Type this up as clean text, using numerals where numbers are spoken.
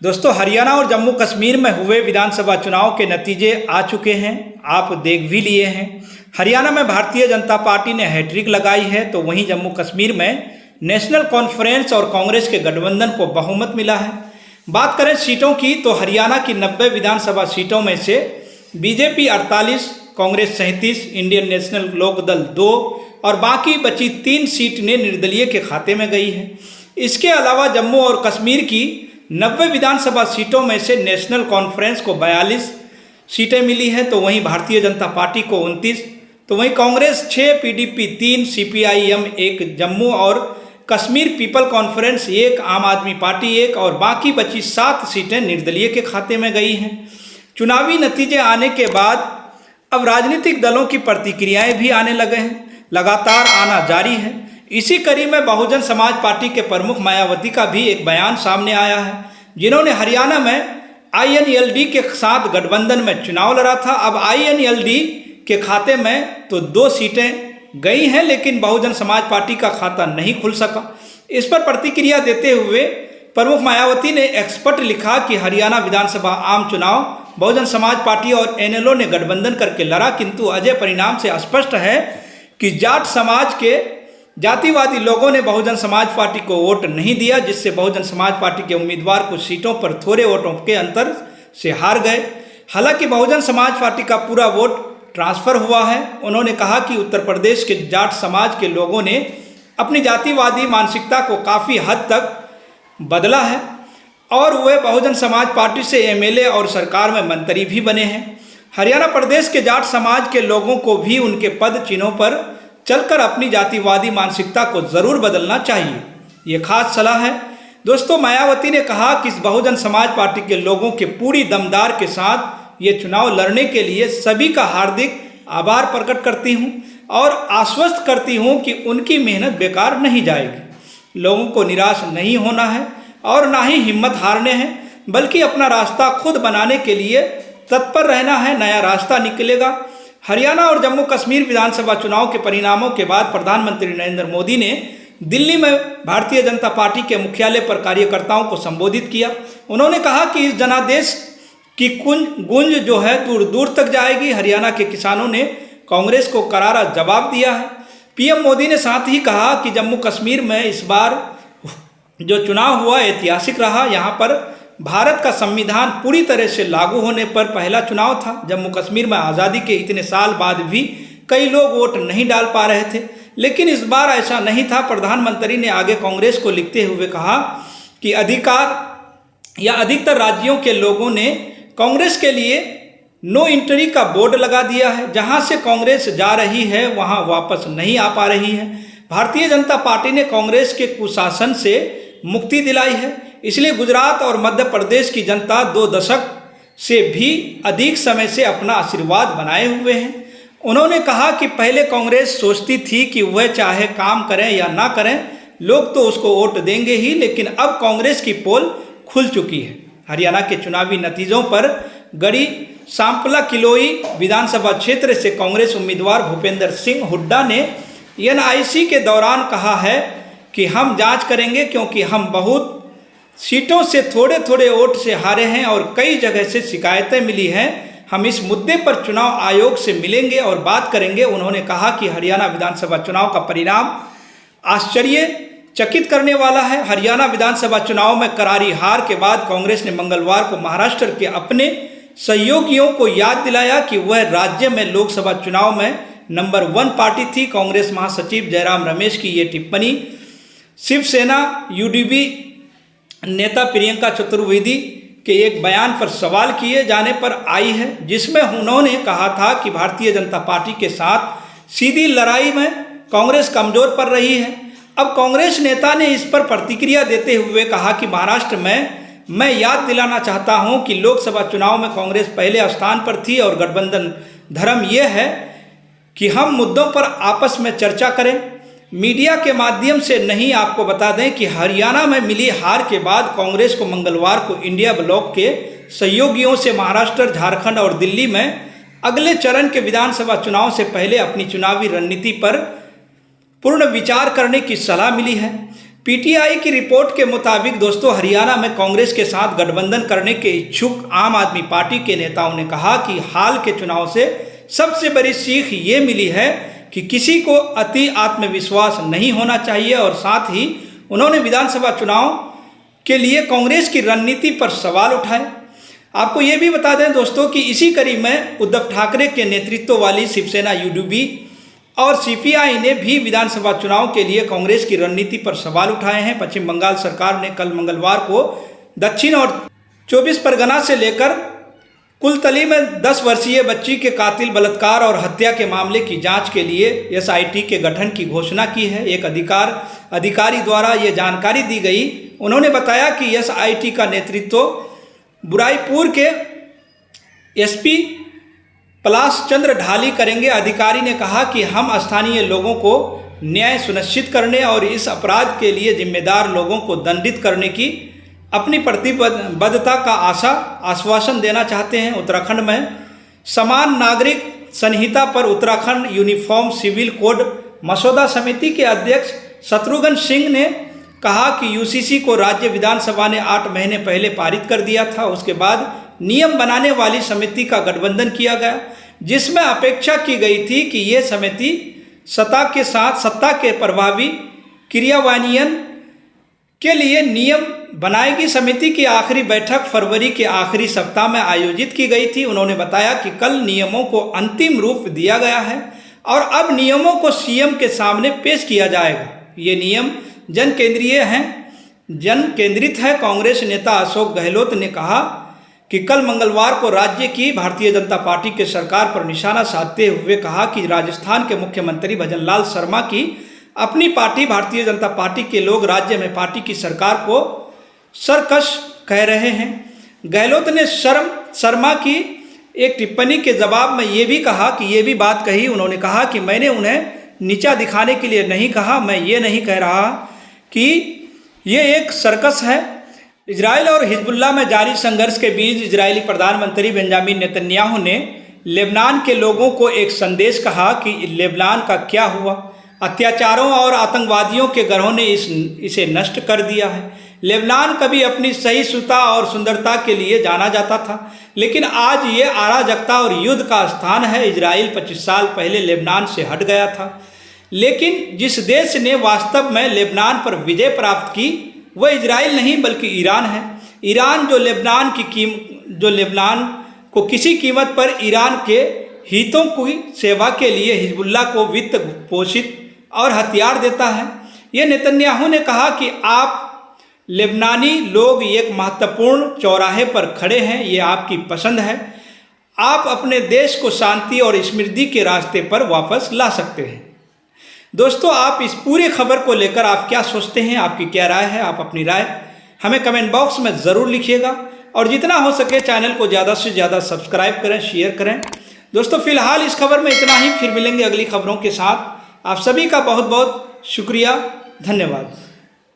दोस्तों, हरियाणा और जम्मू कश्मीर में हुए विधानसभा चुनाव के नतीजे आ चुके हैं। आप देख भी लिए हैं। हरियाणा में भारतीय जनता पार्टी ने हैट्रिक लगाई है, तो वहीं जम्मू कश्मीर में नेशनल कॉन्फ्रेंस और कांग्रेस के गठबंधन को बहुमत मिला है। बात करें सीटों की, तो हरियाणा की 90 विधानसभा सीटों में से BJP 48, Congress 37, Indian national Lokdal 2 और बाकी बची 3 सीट ने निर्दलीय के खाते में गई है। इसके अलावा जम्मू और कश्मीर की 90 विधानसभा सीटों में से नेशनल कॉन्फ्रेंस को 42 सीटें मिली हैं, तो वहीं भारतीय जनता पार्टी को 29, तो वहीं कांग्रेस 6, पीडीपी 3, सीपीआईएम 1, जम्मू और कश्मीर पीपल कॉन्फ्रेंस 1, आम आदमी पार्टी 1 और बाकी बची 7 सीटें निर्दलीय के खाते में गई हैं। चुनावी नतीजे आने के बाद अब राजनीतिक दलों की प्रतिक्रियाएं भी आने लगे हैं, लगातार आना जारी है। इसी कड़ी में बहुजन समाज पार्टी के प्रमुख मायावती का भी एक बयान सामने आया है, जिन्होंने हरियाणा में आईएनएलडी के साथ गठबंधन में चुनाव लड़ा था। अब आईएनएलडी के खाते में तो 2 सीटें गई हैं, लेकिन बहुजन समाज पार्टी का खाता नहीं खुल सका। इस पर प्रतिक्रिया देते हुए प्रमुख मायावती ने एक्सपर्ट लिखा कि हरियाणा विधानसभा आम चुनाव बहुजन समाज पार्टी और एनएलओ ने गठबंधन करके लड़ा, किंतु अजय परिणाम से स्पष्ट है कि जाट समाज के जातिवादी लोगों ने बहुजन समाज पार्टी को वोट नहीं दिया, जिससे बहुजन समाज पार्टी के उम्मीदवार कुछ सीटों पर थोड़े वोटों के अंतर से हार गए। हालांकि बहुजन समाज पार्टी का पूरा वोट ट्रांसफर हुआ है। उन्होंने कहा कि उत्तर प्रदेश के जाट समाज के लोगों ने अपनी जातिवादी मानसिकता को काफ़ी हद तक बदला है और वे बहुजन समाज पार्टी से एमएलए और सरकार में मंत्री भी बने हैं। हरियाणा प्रदेश के जाट समाज के लोगों को भी उनके पद चिन्हों पर चलकर अपनी जातिवादी मानसिकता को जरूर बदलना चाहिए, ये खास सलाह है। दोस्तों, मायावती ने कहा कि बहुजन समाज पार्टी के लोगों के पूरी दमदार के साथ ये चुनाव लड़ने के लिए सभी का हार्दिक आभार प्रकट करती हूँ और आश्वस्त करती हूँ कि उनकी मेहनत बेकार नहीं जाएगी। लोगों को निराश नहीं होना है और ना ही हिम्मत हारने हैं, बल्कि अपना रास्ता खुद बनाने के लिए तत्पर रहना है। नया रास्ता निकलेगा। हरियाणा और जम्मू कश्मीर विधानसभा चुनाव के परिणामों के बाद प्रधानमंत्री नरेंद्र मोदी ने दिल्ली में भारतीय जनता पार्टी के मुख्यालय पर कार्यकर्ताओं को संबोधित किया। उन्होंने कहा कि इस जनादेश की गूंज जो है दूर दूर तक जाएगी। हरियाणा के किसानों ने कांग्रेस को करारा जवाब दिया है। पीएम मोदी ने साथ ही कहा कि जम्मू कश्मीर में इस बार जो चुनाव हुआ ऐतिहासिक रहा। यहाँ पर भारत का संविधान पूरी तरह से लागू होने पर पहला चुनाव था। जम्मू कश्मीर में आज़ादी के इतने साल बाद भी कई लोग वोट नहीं डाल पा रहे थे, लेकिन इस बार ऐसा नहीं था। प्रधानमंत्री ने आगे कांग्रेस को लिखते हुए कहा कि अधिकतर राज्यों के लोगों ने कांग्रेस के लिए नो एंट्री का बोर्ड लगा दिया है। जहां से कांग्रेस जा रही है वहां वापस नहीं आ पा रही है। भारतीय जनता पार्टी ने कांग्रेस के कुशासन से मुक्ति दिलाई है, इसलिए गुजरात और मध्य प्रदेश की जनता 2 दशक से भी अधिक समय से अपना आशीर्वाद बनाए हुए हैं। उन्होंने कहा कि पहले कांग्रेस सोचती थी कि वह चाहे काम करें या ना करें, लोग तो उसको वोट देंगे ही, लेकिन अब कांग्रेस की पोल खुल चुकी है। हरियाणा के चुनावी नतीजों पर गढ़ी सांपला किलोई विधानसभा क्षेत्र से कांग्रेस उम्मीदवार भूपेंद्र सिंह हुड्डा ने एनआईसी के दौरान कहा है कि हम जांच करेंगे, क्योंकि हम बहुत सीटों से थोड़े थोड़े वोट से हारे हैं और कई जगह से शिकायतें मिली हैं। हम इस मुद्दे पर चुनाव आयोग से मिलेंगे और बात करेंगे। उन्होंने कहा कि हरियाणा विधानसभा चुनाव का परिणाम आश्चर्यचकित करने वाला है। हरियाणा विधानसभा चुनाव में करारी हार के बाद कांग्रेस ने मंगलवार को महाराष्ट्र के अपने सहयोगियों को याद दिलाया कि वह राज्य में लोकसभा चुनाव में नंबर 1 पार्टी थी। कांग्रेस महासचिव जयराम रमेश की ये टिप्पणी शिवसेना यूडीपी नेता प्रियंका चतुर्वेदी के एक बयान पर सवाल किए जाने पर आई है, जिसमें उन्होंने कहा था कि भारतीय जनता पार्टी के साथ सीधी लड़ाई में कांग्रेस कमजोर पड़ रही है। अब कांग्रेस नेता ने इस पर प्रतिक्रिया देते हुए कहा कि महाराष्ट्र में मैं याद दिलाना चाहता हूं कि लोकसभा चुनाव में कांग्रेस पहले स्थान पर थी और गठबंधन धर्म यह है कि हम मुद्दों पर आपस में चर्चा करें। मीडिया के माध्यम से नहीं, आपको बता दें कि हरियाणा में मिली हार के बाद कांग्रेस को मंगलवार को इंडिया ब्लॉक के सहयोगियों से महाराष्ट्र, झारखंड और दिल्ली में अगले चरण के विधानसभा चुनाव से पहले अपनी चुनावी रणनीति पर पूर्ण विचार करने की सलाह मिली है। पीटीआई की रिपोर्ट के मुताबिक दोस्तों हरियाणा में कांग्रेस के साथ गठबंधन करने के इच्छुक आम आदमी पार्टी के नेताओं ने कहा कि हाल के चुनाव से सबसे बड़ी सीख ये मिली है कि किसी को अति आत्मविश्वास नहीं होना चाहिए और साथ ही उन्होंने विधानसभा चुनाव के लिए कांग्रेस की रणनीति पर सवाल उठाए। आपको ये भी बता दें दोस्तों कि इसी कड़ी में उद्धव ठाकरे के नेतृत्व वाली शिवसेना यूडीपी और सीपीआई ने भी विधानसभा चुनाव के लिए कांग्रेस की रणनीति पर सवाल उठाए हैं। पश्चिम बंगाल सरकार ने कल मंगलवार को दक्षिण और 24 परगना से लेकर कुलतली में 10 वर्षीय बच्ची के कातिल बलात्कार और हत्या के मामले की जांच के लिए एसआईटी के गठन की घोषणा की है। एक अधिकारी द्वारा ये जानकारी दी गई। उन्होंने बताया कि एसआईटी का नेतृत्व बुराईपुर के एसपी पलाश चंद्र ढाली करेंगे। अधिकारी ने कहा कि हम स्थानीय लोगों को न्याय सुनिश्चित करने और इस अपराध के लिए जिम्मेदार लोगों को दंडित करने की अपनी प्रतिबद्धता का आश्वासन देना चाहते हैं। उत्तराखंड में समान नागरिक संहिता पर उत्तराखंड यूनिफॉर्म सिविल कोड मसौदा समिति के अध्यक्ष शत्रुघ्न सिंह ने कहा कि यूसीसी को राज्य विधानसभा ने 8 महीने पहले पारित कर दिया था। उसके बाद नियम बनाने वाली समिति का गठबंधन किया गया, जिसमें अपेक्षा की गई थी कि ये समिति सत्ता के प्रभावी क्रियान्वयन के लिए नियम बनाएगी। समिति की आखिरी बैठक फरवरी के आखिरी सप्ताह में आयोजित की गई थी। उन्होंने बताया कि कल नियमों को अंतिम रूप दिया गया है और अब नियमों को सीएम के सामने पेश किया जाएगा। ये नियम जन केंद्रित है। कांग्रेस नेता अशोक गहलोत ने कहा कि कल मंगलवार को राज्य की भारतीय जनता पार्टी के सरकार पर निशाना साधते हुए कहा कि राजस्थान के मुख्यमंत्री भजनलाल शर्मा की अपनी पार्टी भारतीय जनता पार्टी के लोग राज्य में पार्टी की सरकार को सरकश कह रहे हैं। गहलोत ने शर्मा की एक टिप्पणी के जवाब में ये भी कहा कि ये भी बात कही। उन्होंने कहा कि मैंने उन्हें नीचा दिखाने के लिए नहीं कहा। मैं ये नहीं कह रहा कि ये एक सर्कस है। इजराइल और हिजबुल्लाह में जारी संघर्ष के बीच इजरायली प्रधानमंत्री बेंजामिन नेतन्याहू ने लेबनान के लोगों को एक संदेश कहा कि लेबनान का क्या हुआ। अत्याचारों और आतंकवादियों के गरोह ने इसे नष्ट कर दिया है। लेबनान कभी अपनी सहिष्णुता और सुंदरता के लिए जाना जाता था, लेकिन आज ये अराजकता और युद्ध का स्थान है। इजराइल 25 साल पहले लेबनान से हट गया था, लेकिन जिस देश ने वास्तव में लेबनान पर विजय प्राप्त की वह इजराइल नहीं बल्कि ईरान है। ईरान जो लेबनान को किसी कीमत पर ईरान के हितों की सेवा के लिए हिजबुल्लाह को वित्त पोषित और हथियार देता है। ये नेतन्याहू ने कहा कि आप लेबनानी लोग एक महत्वपूर्ण चौराहे पर खड़े हैं। ये आपकी पसंद है। आप अपने देश को शांति और समृद्धि के रास्ते पर वापस ला सकते हैं। दोस्तों, आप इस पूरी खबर को लेकर आप क्या सोचते हैं? आपकी क्या राय है? आप अपनी राय हमें कमेंट बॉक्स में ज़रूर लिखिएगा और जितना हो सके चैनल को ज़्यादा से ज़्यादा सब्सक्राइब करें, शेयर करें। दोस्तों, फिलहाल इस खबर में इतना ही। फिर मिलेंगे अगली खबरों के साथ। आप सभी का बहुत बहुत शुक्रिया। धन्यवाद।